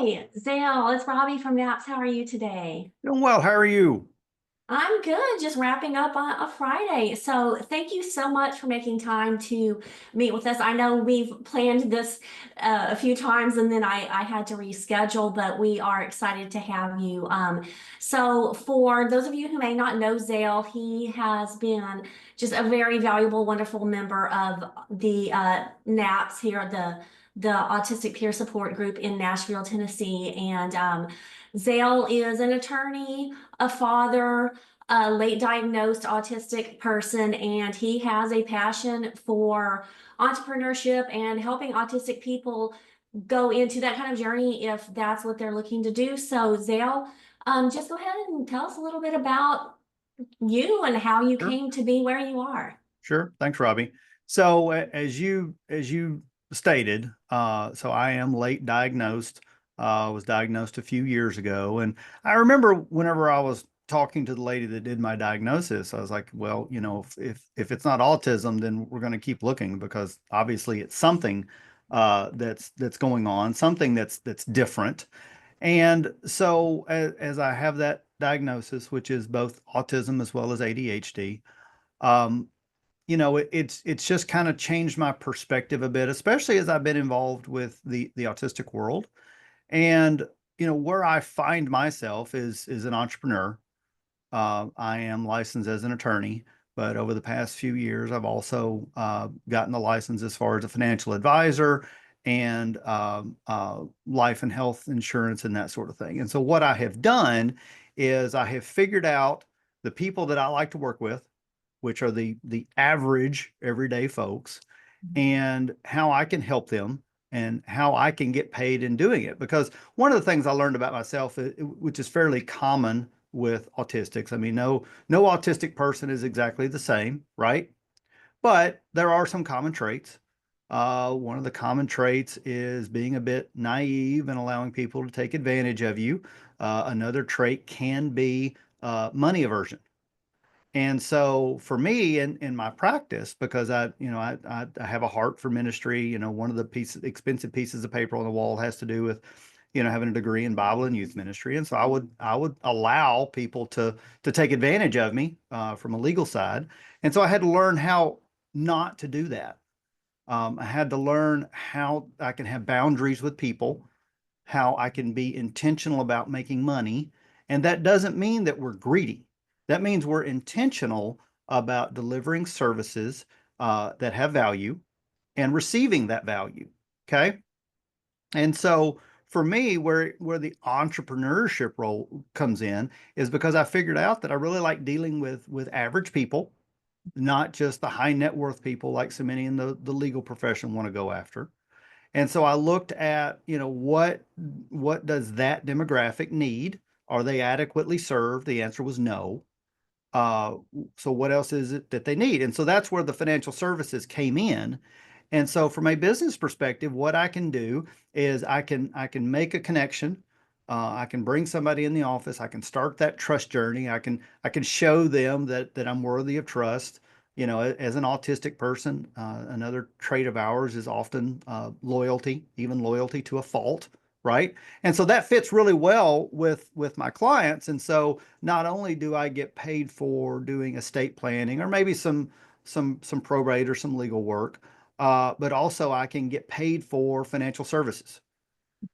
Hi, Zale. It's Robbie from Naps. How are you today? Doing well. How are you? I'm good, just wrapping up on a Friday. So, thank you so much for making time to meet with us. I know we've planned this a few times and then I had to reschedule, but we are excited to have you. So, for those of you who may not know Zale, he has been just a very valuable, wonderful member of the NAPS here, the Autistic Peer Support Group in Nashville, Tennessee. And Zale is an attorney, a father, a late diagnosed autistic person, and he has a passion for entrepreneurship and helping autistic people go into that kind of journey if that's what they're looking to do. So, Zale, just go ahead and tell us a little bit about you and how you Sure. came to be where you are. Sure. Thanks, Robbie. So as you stated, so I am late diagnosed. Was diagnosed a few years ago, and I remember whenever I was talking to the lady that did my diagnosis, I was like, well, if it's not autism, then we're going to keep looking because obviously it's something that's going on, something that's different. And so as I have that diagnosis, which is both autism as well as ADHD, um, it's just kind of changed my perspective a bit, especially as I've been involved with the autistic world. And where I find myself is an entrepreneur. I am licensed as an attorney, but over the past few years, I've also gotten the license as far as a financial advisor and life and health insurance and that sort of thing. And so what I have done is I have figured out the people that I like to work with, which are the average everyday folks, and how I can help them and how I can get paid in doing it. Because one of the things I learned about myself, which is fairly common with autistics, I mean, no autistic person is exactly the same, right? But there are some common traits. One of the common traits is being a bit naive and allowing people to take advantage of you. Another trait can be money aversion. And so for me in my practice, because I have a heart for ministry, one of the expensive pieces of paper on the wall has to do with, having a degree in Bible and youth ministry. And so I would allow people to take advantage of me from a legal side. And so I had to learn how not to do that. I had to learn how I can have boundaries with people, how I can be intentional about making money. And that doesn't mean that we're greedy. That means we're intentional about delivering services that have value and receiving that value. Okay. And so for me, where the entrepreneurship role comes in is because I figured out that I really like dealing with average people, not just the high net worth people like so many in the legal profession want to go after. And so I looked at, what does that demographic need? Are they adequately served? The answer was no. Uh, so what else is it that they need? And so that's where the financial services came in. And so from a business perspective, what I can do is I can make a connection. I can bring somebody in the office. I can start that trust journey. I can show them that I'm worthy of trust. As an autistic person, another trait of ours is often loyalty, even loyalty to a fault, right? And so that fits really well with my clients. And so not only do I get paid for doing estate planning or maybe some probate or some legal work, but also I can get paid for financial services.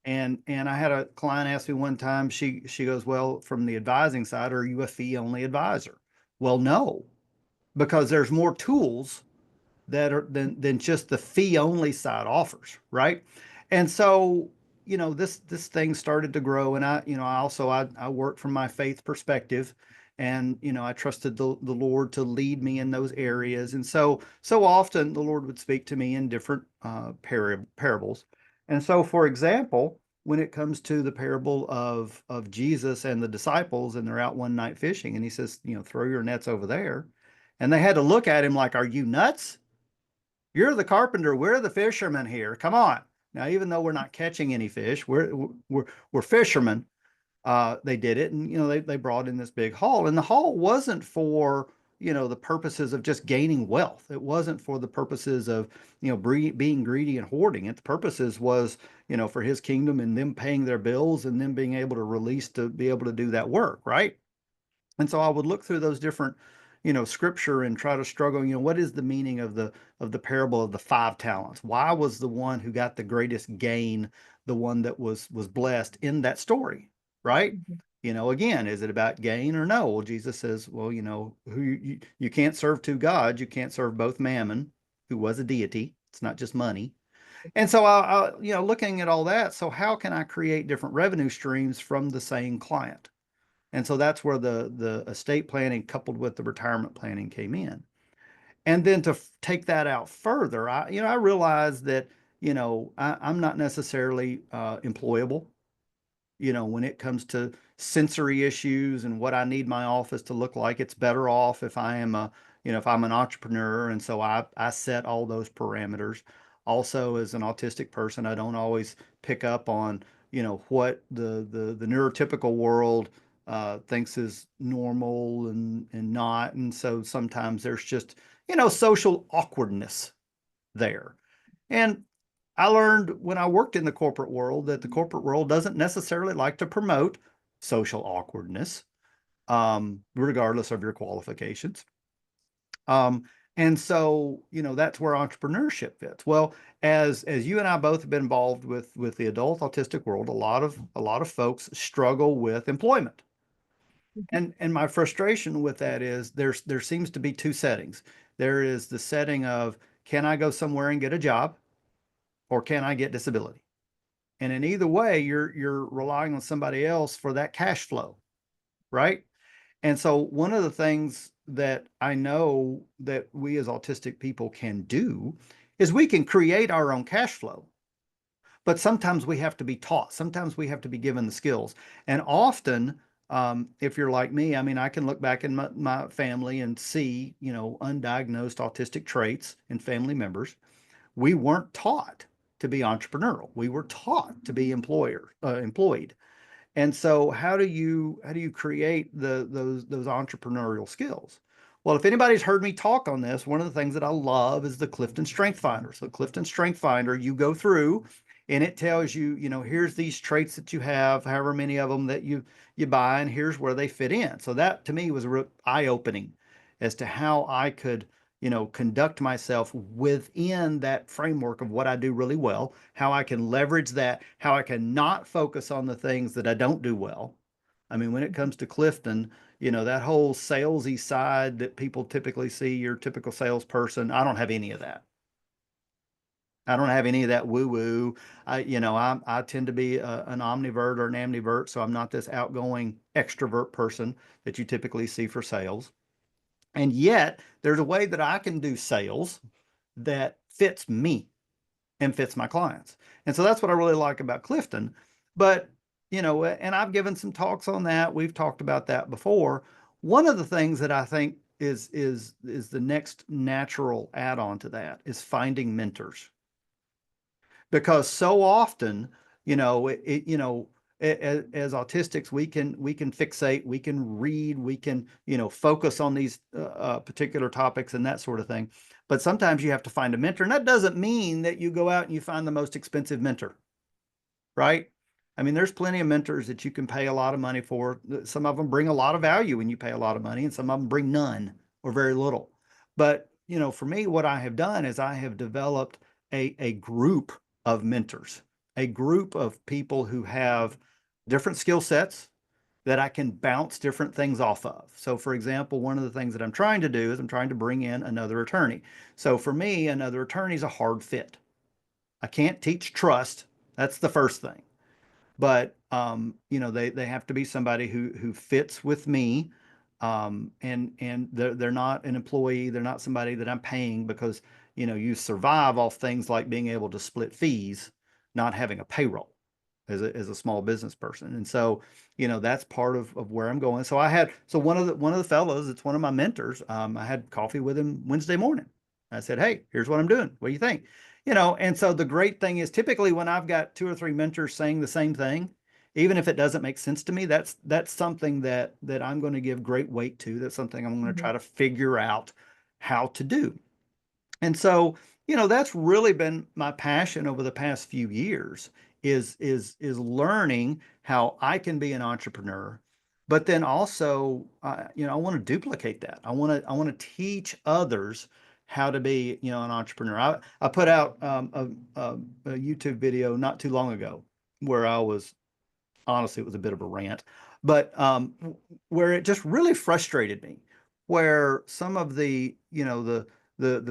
And I had a client ask me one time, she goes, well, from the advising side, are you a fee only advisor? Well, no, because there's more tools that are than just the fee only side offers, right? And so, this thing started to grow, and I work from my faith perspective, and I trusted the Lord to lead me in those areas, and so often the Lord would speak to me in different parables, and so for example, when it comes to the parable of Jesus and the disciples, and they're out one night fishing, and he says, throw your nets over there, and they had to look at him like, are you nuts? You're the carpenter. We're the fishermen here. Come on. Now, even though we're not catching any fish, we're fishermen. They did it, and they brought in this big haul, and the haul wasn't for the purposes of just gaining wealth. It wasn't for the purposes of, being greedy and hoarding it. The purposes was, for his kingdom and them paying their bills and them being able to release to be able to do that work, right? And so I would look through those different, scripture and try to struggle, what is the meaning of the parable of the 5 talents? Why was the one who got the greatest gain the one that was blessed in that story, right? Mhm. Again, is it about gain or no? Well, Jesus says, well, who you can't serve two gods, you can't serve both Mammon, who was a deity. It's not just money. And so looking at all that, so how can I create different revenue streams from the same client? And so that's where the estate planning coupled with the retirement planning came in. And then to take that out further, I realized that, I'm not necessarily employable, when it comes to sensory issues and what I need my office to look like. It's better off if I am if I'm an entrepreneur. And so I set all those parameters. Also, as an autistic person, I don't always pick up on, what the neurotypical world thinks is normal and not. And so sometimes there's just, social awkwardness there. And I learned when I worked in the corporate world that the corporate world doesn't necessarily like to promote social awkwardness, regardless of your qualifications. Um, and so, that's where entrepreneurship fits. Well, as you and I both have been involved with the adult autistic world, a lot of folks struggle with employment. And my frustration with that is there seems to be two settings. There is the setting of, can I go somewhere and get a job, or can I get disability? And in either way, you're relying on somebody else for that cash flow, right? And so one of the things that I know that we as autistic people can do is we can create our own cash flow. But sometimes we have to be taught. Sometimes we have to be given the skills. And often, if you're like me, I mean, I can look back in my family and see, undiagnosed autistic traits in family members. We weren't taught to be entrepreneurial. We were taught to be employed. And so how do you create those entrepreneurial skills? Well, if anybody's heard me talk on this, one of the things that I love is the Clifton Strength Finder. So Clifton Strength Finder, you go through and it tells you, here's these traits that you have, however many of them that you buy, and here's where they fit in. So that to me was a real eye-opening as to how I could, conduct myself within that framework of what I do really well, how I can leverage that, how I can not focus on the things that I don't do well. I mean, when it comes to Clifton, that whole salesy side that people typically see, your typical salesperson, I don't have any of that. I don't have any of that woo woo. I tend to be an omnivert or an ambivert, so I'm not this outgoing extrovert person that you typically see for sales. And yet, there's a way that I can do sales that fits me and fits my clients. And so that's what I really like about Clifton. But, and I've given some talks on that. We've talked about that before. One of the things that I think is the next natural add-on to that is finding mentors, because so often, as autistics, we can fixate, we can read, we can, focus on these particular topics and that sort of thing. But sometimes you have to find a mentor, and that doesn't mean that you go out and you find the most expensive mentor, right? I mean, there's plenty of mentors that you can pay a lot of money for. Some of them bring a lot of value when you pay a lot of money, and some of them bring none or very little. But, for me, what I have done is I have developed a group of mentors, a group of people who have different skill sets that I can bounce different things off of. So, for example, one of the things that I'm trying to do is I'm trying to bring in another attorney. So, for me, another attorney is a hard fit. I can't teach trust. That's the first thing. But they have to be somebody who fits with me, and they're not an employee. They're not somebody that I'm paying, because you survive off things like being able to split fees, not having a payroll as a small business person. And so that's part of where I'm going. So one of the fellows, it's one of my mentors. I had coffee with him Wednesday morning. I said, hey, here's what I'm doing. What do you think? And so the great thing is, typically when I've got two or three mentors saying the same thing, even if it doesn't make sense to me, that's something that I'm going to give great weight to. That's something I'm going to try to figure out how to do. And so, that's really been my passion over the past few years is learning how I can be an entrepreneur, but then also, I want to duplicate that. I want to teach others how to be, an entrepreneur. I put out a YouTube video not too long ago where I was honestly, it was a bit of a rant, but where it just really frustrated me, where some of the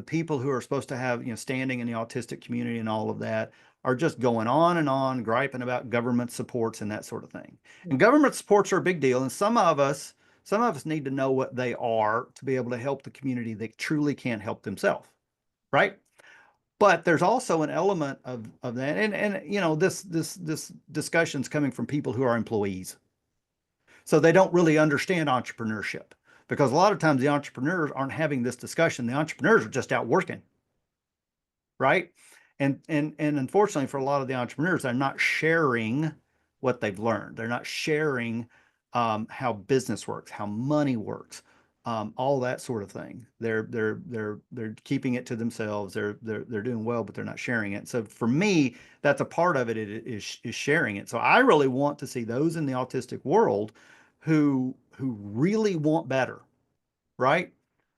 people who are supposed to have standing in the autistic community and all of that are just going on and on griping about government supports and that sort of thing. And government supports are a big deal, and some of us need to know what they are to be able to help the community that truly can't help themselves, right? But there's also an element of that, and this discussion's coming from people who are employees, so they don't really understand entrepreneurship, because a lot of times the entrepreneurs aren't having this discussion. The entrepreneurs are just out working, right? And unfortunately for a lot of the entrepreneurs, they're not sharing what they've learned. They're not sharing how business works, how money works, all that sort of thing. They're keeping it to themselves. They're doing well, but they're not sharing it. So for me, that's a part of it is sharing it. So I really want to see those in the autistic world who really want better, right?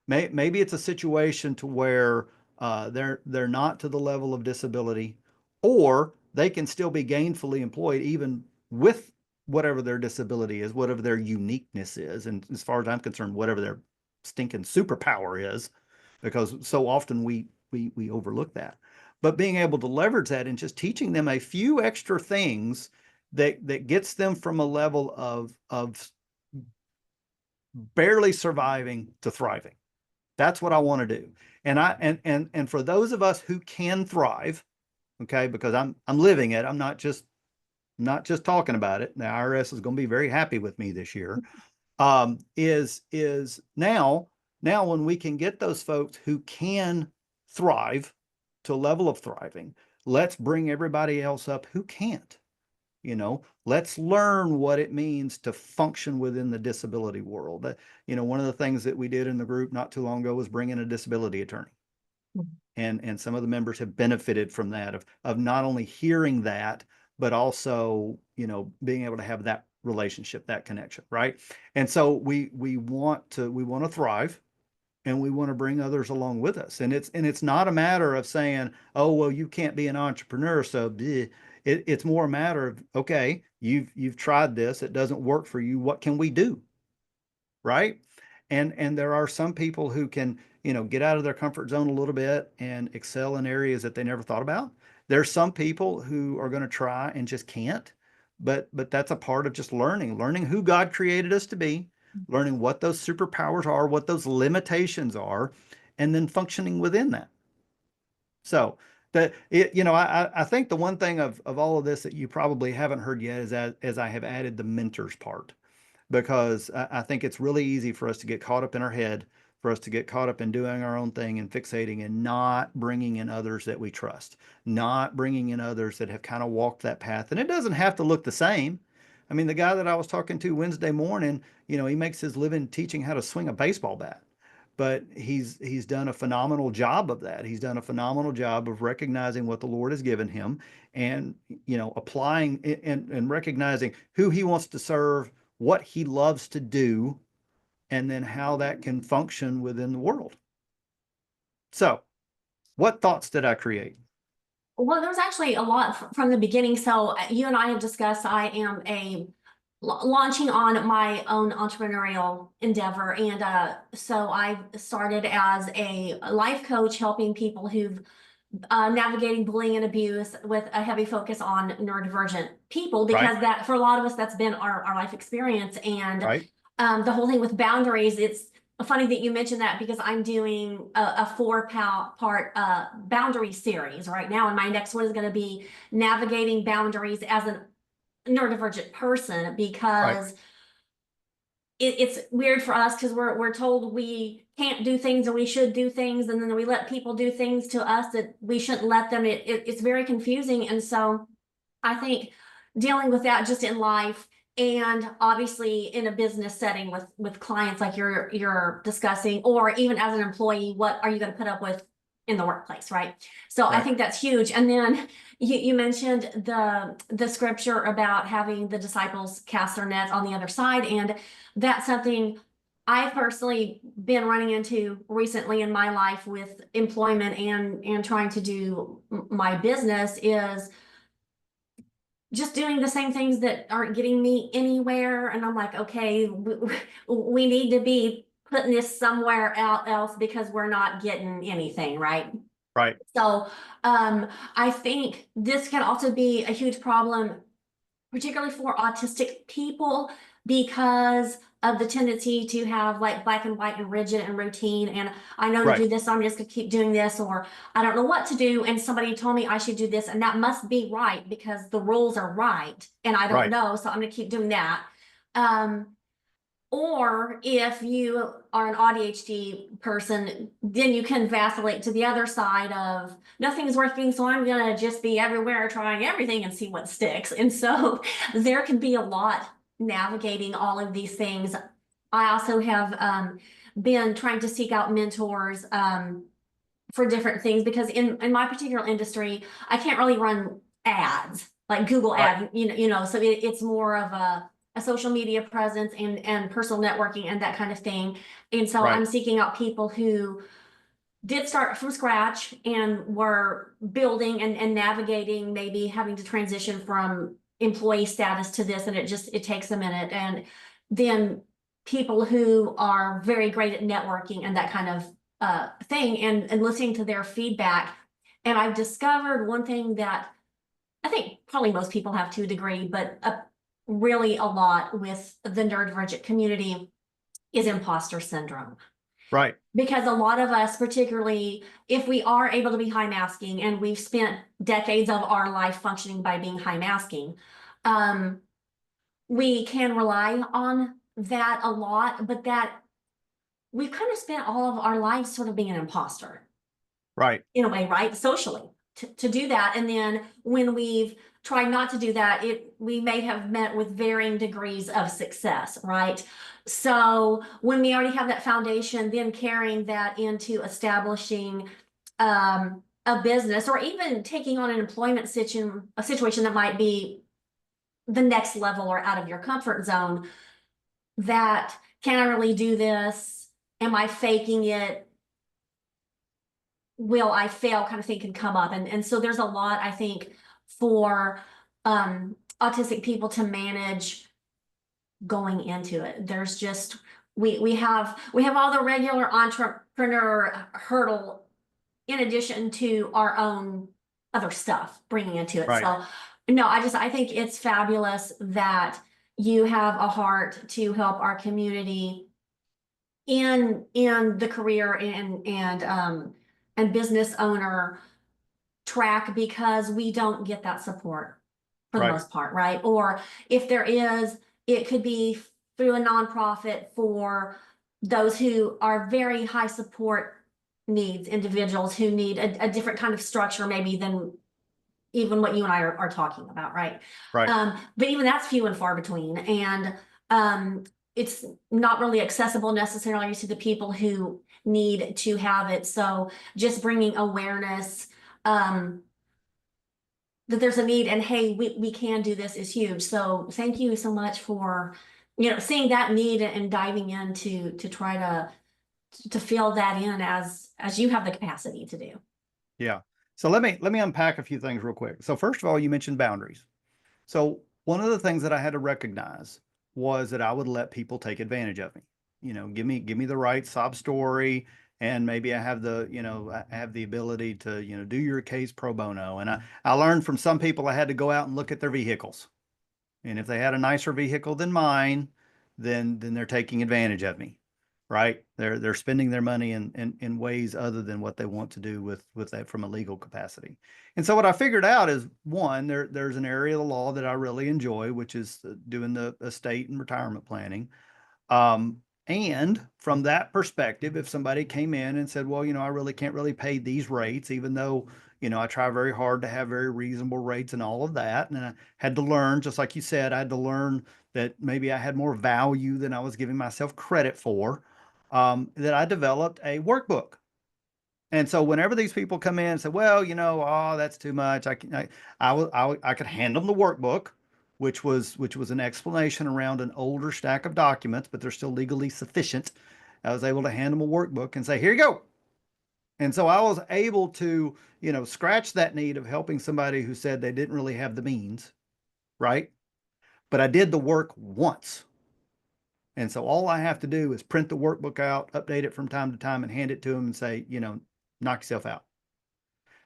Maybe it's a situation to where they're not to the level of disability, or they can still be gainfully employed even with whatever their disability is, whatever their uniqueness is, and as far as I'm concerned, whatever their stinking superpower is, because so often we overlook that. But being able to leverage that and just teaching them a few extra things that gets them from a level of barely surviving to thriving. That's what I want to do. And for those of us who can thrive, okay, because I'm living it. I'm not just talking about it. The IRS is going to be very happy with me this year. Is now when we can get those folks who can thrive to a level of thriving, let's bring everybody else up who can't. Let's learn what it means to function within the disability world. One of the things that we did in the group not too long ago was bring in a disability attorney. And some of the members have benefited from that, of not only hearing that, but also, being able to have that relationship, that connection, right? And so we want to thrive, and we want to bring others along with us. And it's not a matter of saying, oh, well, you can't be an entrepreneur, so bleh. It's more a matter of, okay, you've tried this, it doesn't work for you. What can we do? Right? And there are some people who can, get out of their comfort zone a little bit and excel in areas that they never thought about. There's some people who are going to try and just can't. But that's a part of just learning who God created us to be, learning what those superpowers are, what those limitations are, and then functioning within that. So I think the one thing of all of this that you probably haven't heard yet is as I have added the mentors part, because I think it's really easy for us to get caught up in our head, for us to get caught up in doing our own thing and fixating and not bringing in others that we trust, not bringing in others that have kind of walked that path. And it doesn't have to look the same. I mean, the guy that I was talking to Wednesday morning, he makes his living teaching how to swing a baseball bat, but he's done a phenomenal job of that. He's done a phenomenal job of recognizing what the Lord has given him, and applying and recognizing who he wants to serve, what he loves to do, and then how that can function within the world. So, what thoughts did I create? Well, there was actually a lot from the beginning. So you and I have discussed, I am launching on my own entrepreneurial endeavor. And so I started as a life coach, helping people who've navigating bullying and abuse with a heavy focus on neurodivergent people, Right, because that for a lot of us, that's been our life experience. And right, the whole thing with boundaries, it's funny that you mentioned that, because I'm doing a four-part boundary series right now, and my next one is going to be navigating boundaries as a neurodivergent person, right. because it's weird for us, because we're told we can't do things and we should do things, and then we let people do things to us that we shouldn't let them. It's very confusing. And so I think dealing with that just in life, and obviously in a business setting with clients like you're discussing, or even as an employee, what are you going to put up with in the workplace, right? So I Right. think that's huge. And then you mentioned the scripture about having the disciples cast their nets on the other side, and that's something I've personally been running into recently in my life with employment and trying to do my business, is just doing the same things that aren't getting me anywhere. And I'm like, okay, we need to be putting this somewhere else because we're not getting anything, right? Right. So I think this can also be a huge problem, particularly for autistic people, because of the tendency to have like black and white and rigid and routine. And I know to Right. do this, so I'm just gonna keep doing this, or I don't know what to do. And somebody told me I should do this, and that must be right because the rules are right. And I don't Right. know, so I'm gonna keep doing that. Um, or if you are an ADHD person, then you can vacillate to the other side of nothing's working, so I'm gonna just be everywhere trying everything and see what sticks. And so there can be a lot navigating all of these things. I also have been trying to seek out mentors for different things, because in my particular industry, I can't really run ads like Google Right. ad, so it's more of a social media presence and personal networking and that kind of thing. And so Right. I'm seeking out people who did start from scratch and were building and navigating, maybe having to transition from employee status to this, and it takes a minute. And then people who are very great at networking and that kind of thing, and listening to their feedback. And I've discovered one thing that I think probably most people have to a degree, but really a lot with the neurodivergent community, is imposter syndrome. Right. Because a lot of us, particularly if we are able to be high masking, and we've spent decades of our life functioning by being high masking, um, we can rely on that a lot, but that we've kind of spent all of our lives sort of being an imposter Right. in a way, right? Socially, to do that. And then when we've tried not to do that, we may have met with varying degrees of success, right? So when we already have that foundation, then carrying that into establishing a business, or even taking on an employment a situation that might be the next level or out of your comfort zone, that can I really do this? Am I faking it? Will I fail kind of thing can come up. And so there's a lot, I think, for autistic people to manage going into it. There's just we have all the regular entrepreneur hurdle in addition to our own other stuff bringing into it. Right. So no, I think it's fabulous that you have a heart to help our community in the career and business owner track, because we don't get that support for the Right. most part, right? Or if there is, it could be through a nonprofit for those who are very high support needs, individuals who need a different kind of structure maybe than even what you and I are talking about, right? Right. But even that's few and far between. And it's not really accessible necessarily to the people who need to have it. So just bringing awareness that there's a need, and hey, we can do this, is huge. So thank you so much for, seeing that need and diving in to try to fill that in as you have the capacity to do. Yeah. So let me unpack a few things real quick. So first of all, you mentioned boundaries. So one of the things that I had to recognize was that I would let people take advantage of me. Give me the right sob story, and maybe I have the ability to, do your case pro bono. And I learned from some people I had to go out and look at their vehicles. And if they had a nicer vehicle than mine, then they're taking advantage of me, right? They're spending their money in ways other than what they want to do with that from a legal capacity. And so what I figured out is, one, there's an area of the law that I really enjoy, which is doing the estate and retirement planning. And from that perspective, if somebody came in and said, well, I really can't really pay these rates, even though, I try very hard to have very reasonable rates and all of that. And I had to learn, just like you said, I had to learn that maybe I had more value than I was giving myself credit for. That I developed a workbook. And so whenever these people come in and say, well, oh, that's too much, I could hand them the workbook, which was an explanation around an older stack of documents, but they're still legally sufficient. I was able to hand them a workbook and say, here you go. And so I was able to, scratch that need of helping somebody who said they didn't really have the means, right? But I did the work once. And so all I have to do is print the workbook out, update it from time to time, and hand it to them and say, knock yourself out.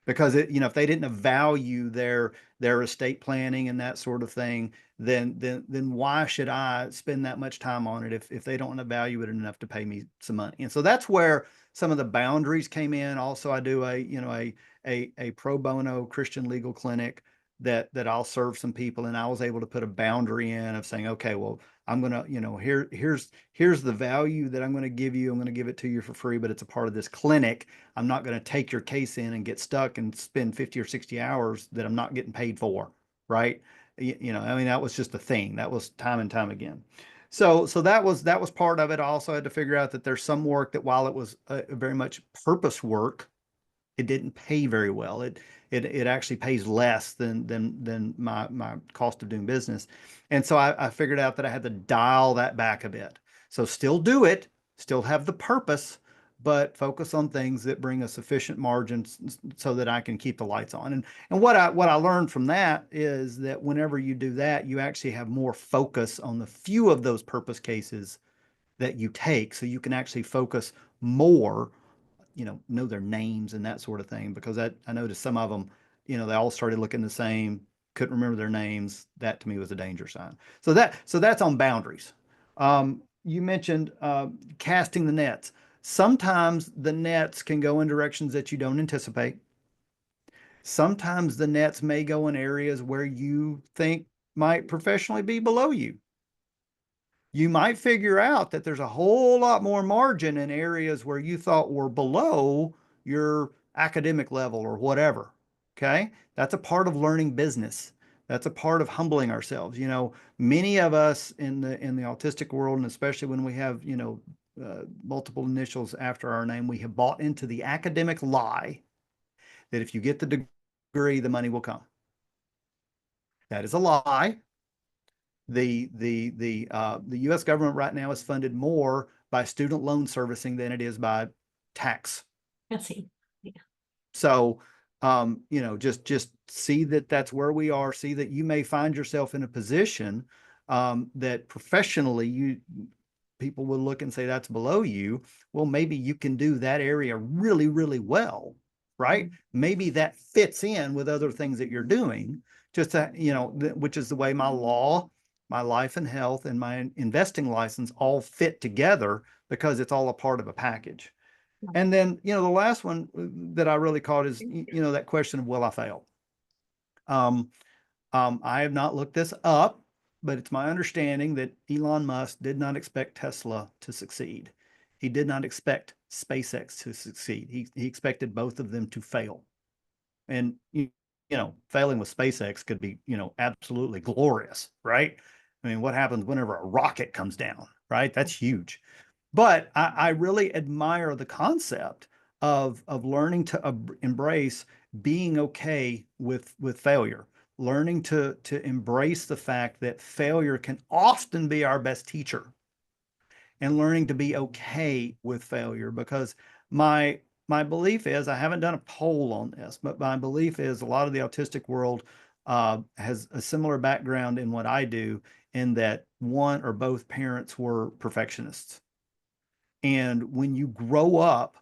Because if they didn't value their estate planning and that sort of thing, then why should I spend that much time on it if they don't value it enough to pay me some money? And so that's where some of the boundaries came in. Also, I do a pro bono Christian legal clinic that I'll serve some people, and I was able to put a boundary in of saying, okay, well, I'm gonna, here's the value that I'm gonna give you. I'm gonna give it to you for free, but it's a part of this clinic. I'm not going to take your case in and get stuck and spend 50 or 60 hours that I'm not getting paid for, right? I mean, that was just a thing. That was time and time again. So that was part of it. I also had to figure out that there's some work that, while it was very much purpose work, it didn't pay very well. It actually pays less than my cost of doing business. And so I figured out that I had to dial that back a bit. So still do it, still have the purpose, but focus on things that bring a sufficient margin so that I can keep the lights on. And what I learned from that is that whenever you do that, you actually have more focus on the few of those purpose cases that you take, so you can actually focus more, know their names and that sort of thing. Because I noticed some of them, they all started looking the same, couldn't remember their names. That to me was a danger sign. So that's on boundaries. You mentioned casting the nets. Sometimes the nets can go in directions that you don't anticipate. Sometimes the nets may go in areas where you think might professionally be below you. You might figure out that there's a whole lot more margin in areas where you thought were below your academic level or whatever. Okay. That's a part of learning business. That's a part of humbling ourselves. Many of us in the autistic world, and especially when we have, multiple initials after our name, we have bought into the academic lie that if you get the degree, the money will come. That is a lie. The U.S. government right now is funded more by student loan servicing than it is by tax. Let's see. Yeah. So, just see that that's where we are. See that you may find yourself in a position that professionally people will look and say that's below you. Well, maybe you can do that area really, really well, right? Mm-hmm. Maybe that fits in with other things that you're doing, just to, which is the way my law, my life and health, and my investing license all fit together, because it's all a part of a package. And then, the last one that I really caught is, that question of, will I fail? I have not looked this up, but it's my understanding that Elon Musk did not expect Tesla to succeed. He did not expect SpaceX to succeed. He expected both of them to fail. And, failing with SpaceX could be, absolutely glorious, right? I mean, what happens whenever a rocket comes down, right? That's huge. But I really admire the concept of learning to embrace being okay with failure, learning to embrace the fact that failure can often be our best teacher, and learning to be okay with failure. Because my belief is, I haven't done a poll on this, but my belief is a lot of the autistic world has a similar background in what I do, in that one or both parents were perfectionists. And when you grow up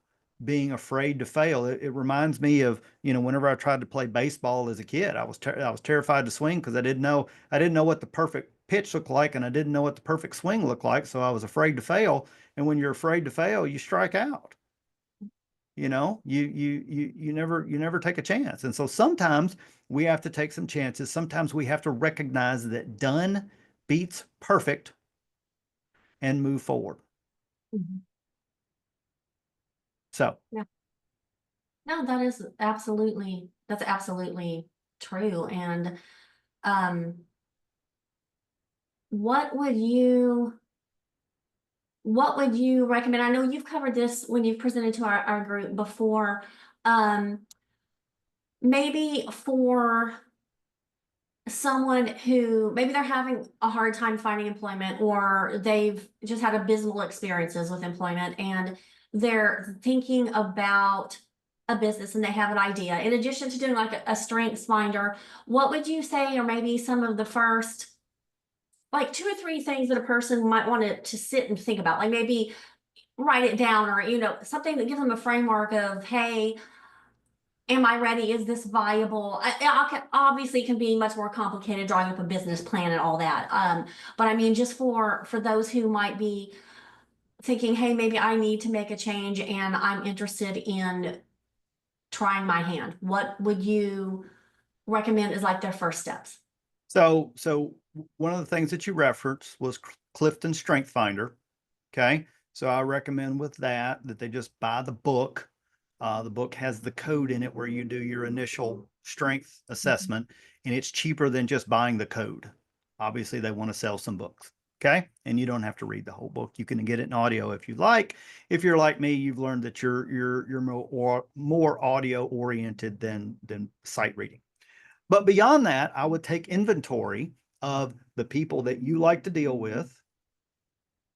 being afraid to fail, it reminds me of, whenever I tried to play baseball as a kid, I was terrified to swing, because I didn't know what the perfect pitch looked like, and I didn't know what the perfect swing looked like. So I was afraid to fail. And when you're afraid to fail, you strike out. You never take a chance. And so sometimes we have to take some chances. Sometimes we have to recognize that done beats perfect and move forward. Mm-hmm. So Yeah. No, that is absolutely That's absolutely true. And um, what would you what would you recommend? I know you've covered this when you've presented to our group before. Um, maybe for someone who maybe they're having a hard time finding employment, or they've just had abysmal experiences with employment, and they're thinking about a business and they have an idea. In addition to doing like a strengths finder, what would you say are maybe some of the first like two or three things that a person might want to sit and think about? Like maybe write it down, or something that gives them a framework of, hey, am I ready? Is this viable? Obviously, it can be much more complicated drawing up a business plan and all that. But I mean, just for those who might be thinking, hey, maybe I need to make a change and I'm interested in trying my hand. What would you recommend as like their first steps? So one of the things that you referenced was Clifton Strength Finder. Okay. So I recommend with that they just buy the book. The book has the code in it where you do your initial strength assessment, and it's cheaper than just buying the code. Obviously, they want to sell some books. Okay. And you don't have to read the whole book. You can get it in audio if you like. If you're like me, you've learned that you're more audio oriented than sight reading. But beyond that, I would take inventory of the people that you like to deal with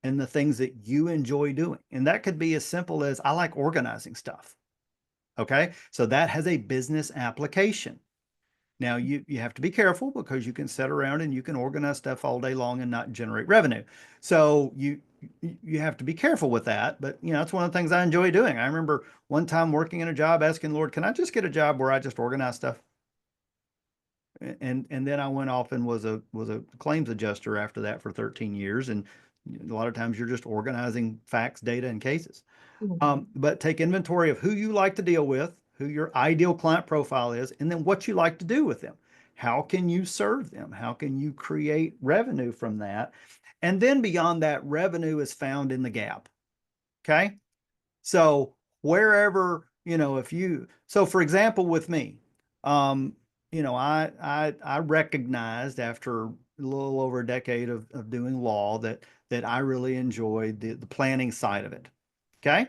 and the things that you enjoy doing. And that could be as simple as I like organizing stuff. Okay. So that has a business application. Now you have to be careful because you can sit around and you can organize stuff all day long and not generate revenue. So you have to be careful with that. But it's one of the things I enjoy doing. I remember one time working in a job asking, Lord, can I just get a job where I just organize stuff? And then I went off and was a claims adjuster after that for 13 years. And a lot of times you're just organizing facts, data, and cases. Mhm. But take inventory of who you like to deal with, who your ideal client profile is, and then what you like to do with them. How can you serve them? How can you create revenue from that? And then beyond that, revenue is found in the gap. Okay. So wherever, if you, so for example, with me, um, I recognized after a little over a decade of doing law that I really enjoyed the planning side of it. Okay.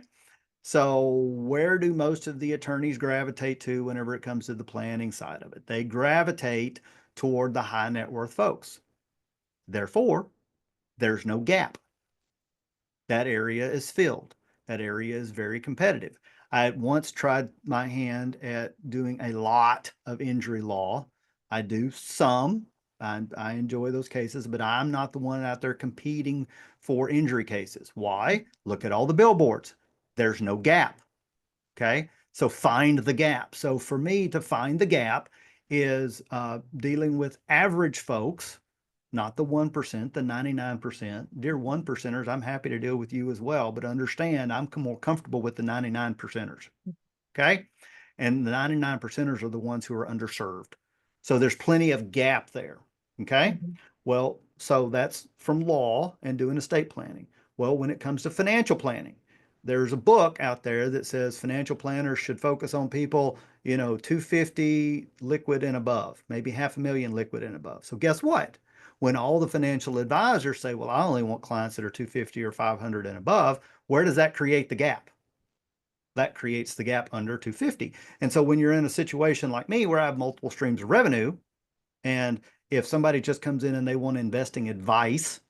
So where do most of the attorneys gravitate to whenever it comes to the planning side of it? They gravitate toward the high net worth folks. Therefore, there's no gap. That area is filled. That area is very competitive. I once tried my hand at doing a lot of injury law. I do some. I enjoy those cases, but I'm not the one out there competing for injury cases. Why? Look at all the billboards. There's no gap. Okay. So find the gap. So for me to find the gap is dealing with average folks, not the 1%, the 99%. Dear 1%ers, I'm happy to deal with you as well, but understand I'm more comfortable with the 99%ers. Okay. And the 99%ers are the ones who are underserved. So there's plenty of gap there. Okay. Mhm. Well, so that's from law and doing estate planning. Well, when it comes to financial planning, there's a book out there that says financial planners should focus on people, 250 liquid and above, maybe 500,000 liquid and above. So guess what? When all the financial advisors say, well, I only want clients that are 250 or 500 and above, where does that create the gap? That creates the gap under 250. And so when you're in a situation like me where I have multiple streams of revenue, and if somebody just comes in and they want investing advice,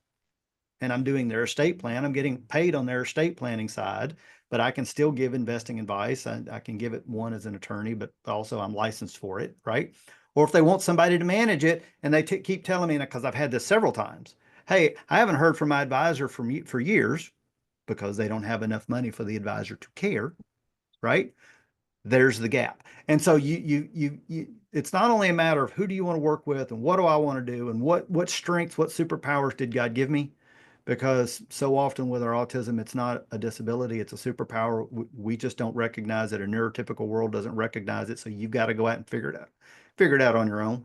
and I'm doing their estate plan, I'm getting paid on their estate planning side, but I can still give investing advice. I can give it one as an attorney, but also I'm licensed for it, right? Or if they want somebody to manage it and they keep telling me, because I've had this several times, hey, I haven't heard from my advisor for years because they don't have enough money for the advisor to care, right? There's the gap. And so it's not only a matter of who do you want to work with and what do I want to do and what strengths, what superpowers did God give me? Because so often with our autism, it's not a disability, it's a superpower. We just don't recognize it. A neurotypical world doesn't recognize it. So you've got to go out and figure it out on your own.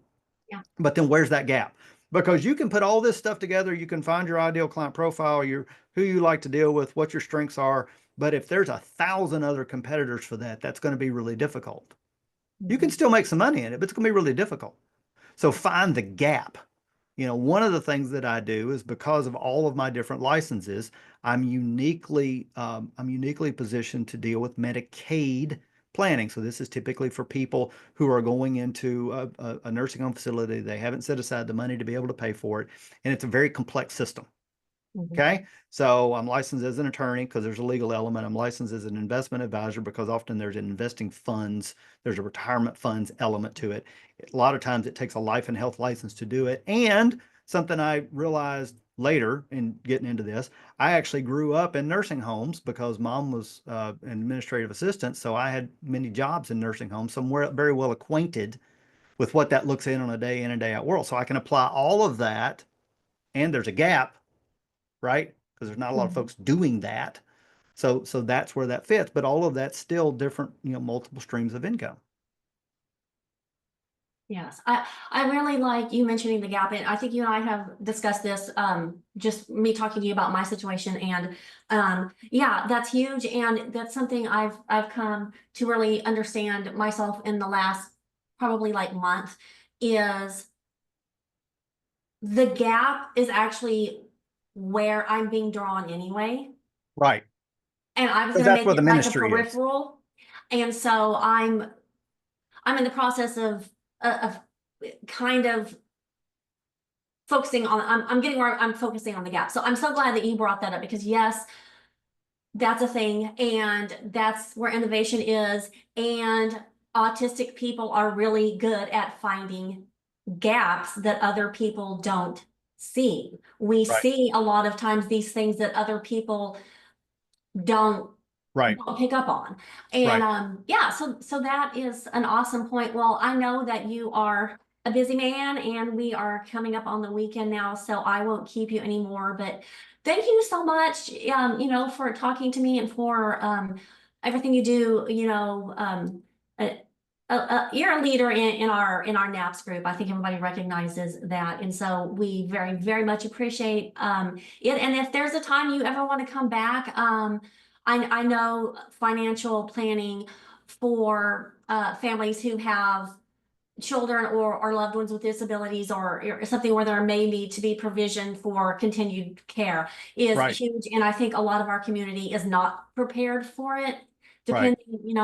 Yeah. But then where's that gap? Because you can put all this stuff together, you can find your ideal client profile, who you like to deal with, what your strengths are. But if there's 1,000 other competitors for that, that's going to be really difficult. You can Mhm. still make some money in it, but it's going to be really difficult. So find the gap. One of the things that I do is because of all of my different licenses, I'm uniquely positioned to deal with Medicaid planning. So this is typically for people who are going into a nursing home facility. They haven't set aside the money to be able to pay for it, and it's a very complex system. Mhm. Okay. So I'm licensed as an attorney because there's a legal element. I'm licensed as an investment advisor because often there's investing funds, there's a retirement funds element to it. A lot of times it takes a life and health license to do it. And something I realized later in getting into this, I actually grew up in nursing homes because mom was an administrative assistant. So I had many jobs in nursing homes. So I'm very well acquainted with what that looks in on a day in and day out world. So I can apply all of that. And there's a gap, right? Because there's not a lot of Mhm. folks doing that. So that's where that fits. But all of that's still different, multiple streams of income. Yes, I really like you mentioning the gap, and I think you and I have discussed this, just me talking to you about my situation, and yeah, that's huge, and that's something I've come to really understand myself in the last probably like month, is the gap is actually where I'm being drawn anyway, Right. and I was Because gonna that's make where the it like a ministry is. peripheral, and so I'm in the process of kind of focusing on I'm getting where I'm focusing on the gap. So I'm so glad that you brought that up because yes, that's a thing and that's where innovation is, and autistic people are really good at finding gaps that other people don't see. We Right. see a lot of times these things that other people don't Right. pick up on. And Right. yeah, so that is an awesome point. Well, I know that you are a busy man and we are coming up on the weekend now, so I won't keep you anymore. But thank you so much, for talking to me and for everything you do. Uh, you're a leader in our NAPS group. I think everybody recognizes that, and so we very very much appreciate it. And if there's a time you ever want to come back, I know financial planning for families who have children or loved ones with disabilities or something where there may need to be provision for continued care is Right. huge. And I think a lot of our community is not prepared for it, Right. depending,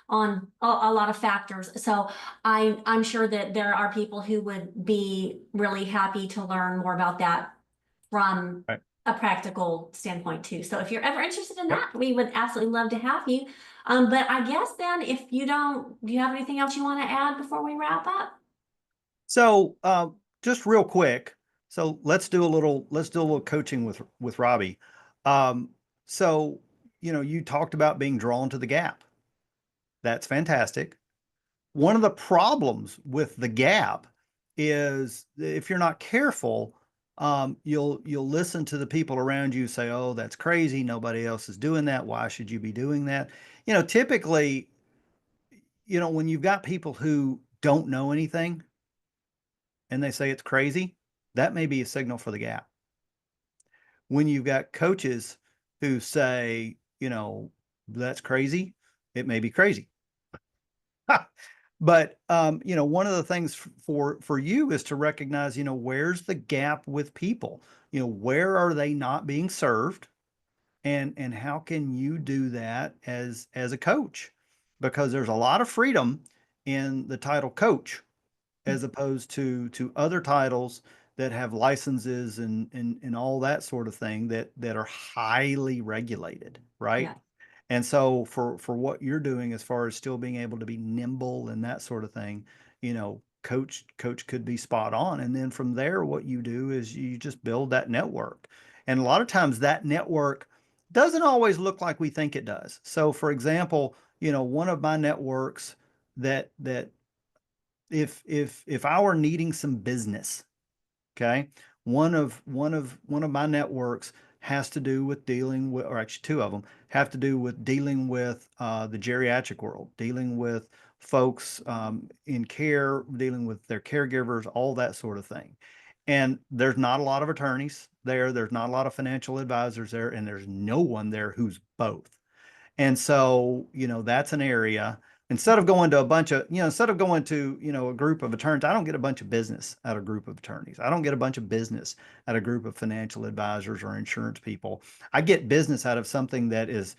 on a lot of factors. So I'm sure that there are people who would be really happy to learn more about that from Right. a practical standpoint too. So if you're ever interested in Yep. that, we would absolutely love to have you. But I guess then if you don't, do you have anything else you want to add before we wrap up? So just real quick. So let's do a little coaching with Robbie. Um, so you talked about being drawn to the gap. That's fantastic. One of the problems with the gap is if you're not careful, you'll listen to the people around you say, "Oh, that's crazy. Nobody else is doing that. Why should you be doing that?" Typically, when you've got people who don't know anything and they say it's crazy, that may be a signal for the gap. When you've got coaches who say, that's crazy, it may be crazy. But one of the things for you is to recognize, where's the gap with people? Where are they not being served? And how can you do that as a coach? Because there's a lot of freedom in the title coach as opposed to other titles that have licenses and all that sort of thing that are highly regulated, right? Yeah. And so for what you're doing as far as still being able to be nimble and that sort of thing, coach could be spot on. And then from there, what you do is you just build that network. And a lot of times that network doesn't always look like we think it does. So for example, one of my networks that if I were needing some business, okay, one of my networks has to do with dealing with, or actually two of them have to do with dealing with the geriatric world, dealing with folks in care, dealing with their caregivers, all that sort of thing. And there's not a lot of attorneys there. There's not a lot of financial advisors there, and there's no one there who's both. And so, that's an area. Instead of going to a bunch of, instead of going to, a group of attorneys, I don't get a bunch of business out of a group of attorneys. I don't get a bunch of business out of a group of financial advisors or insurance people. I get business out of something that is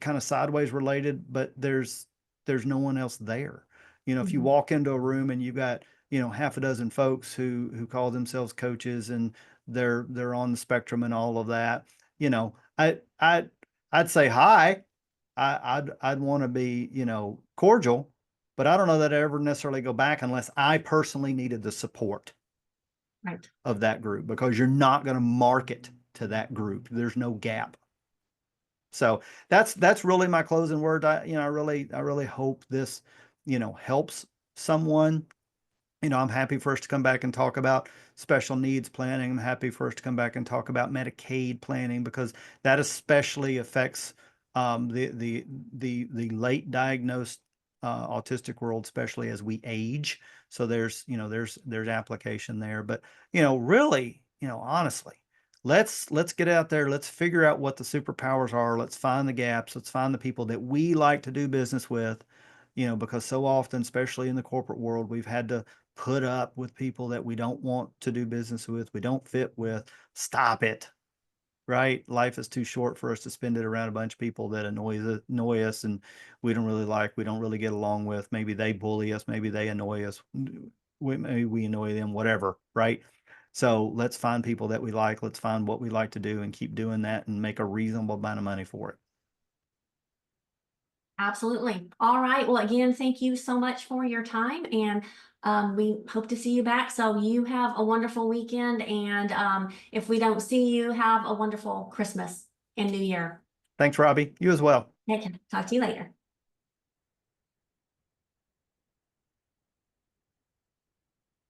kind of sideways related, but there's no one else there. If you Mhm. walk into a room and you've got, half a dozen folks who call themselves coaches and they're on the spectrum and all of that, I'd say hi. I'd want to be, cordial, but I don't know that I ever necessarily go back unless I personally needed the support Right. of that group, because you're not going to market to that group. There's no gap. So that's really my closing word. I really hope this, helps someone. I'm happy for us to come back and talk about special needs planning. I'm happy for us to come back and talk about Medicaid planning, because that especially affects the late diagnosed autistic world, especially as we age. So there's application there. But really, honestly, let's get out there. Let's figure out what the superpowers are. Let's find the gaps. Let's find the people that we like to do business with. Because so often, especially in the corporate world, we've had to put up with people that we don't want to do business with, we don't fit with. Stop it. Right? Life is too short for us to spend it around a bunch of people that annoy us and we don't really like, we don't really get along with. Maybe they bully us, maybe they annoy us, maybe we annoy them, whatever, right? So let's find people that we like, let's find what we like to do and keep doing that and make a reasonable amount of money for it. Absolutely. All right. Well, again, thank you so much for your time, and we hope to see you back. So you have a wonderful weekend, and if we don't see you, have a wonderful Christmas and New Year. Thanks, Robbie. You as well. Okay. Talk to you later.